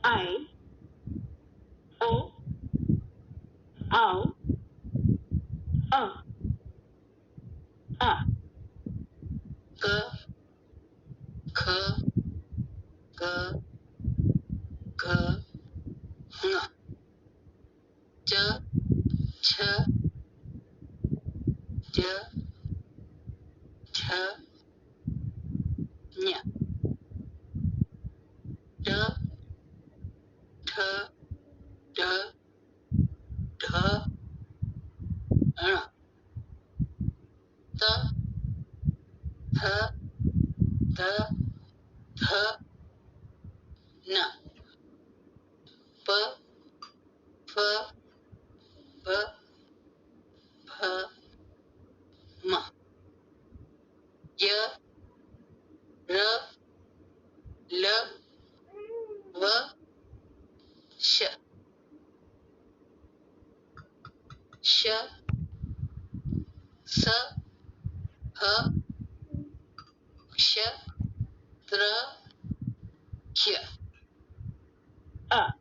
I, O, Ao, A, K, K, G, G, Ng, Ch, Ch, Ch, Ch, Nya, Ch, Th, Đ, Đ, R, T, Th, T, Th, N, P, F, B, P, M, J, R, L, V, Sh, Sh, S, H, Ksha, Tra, Kya. A.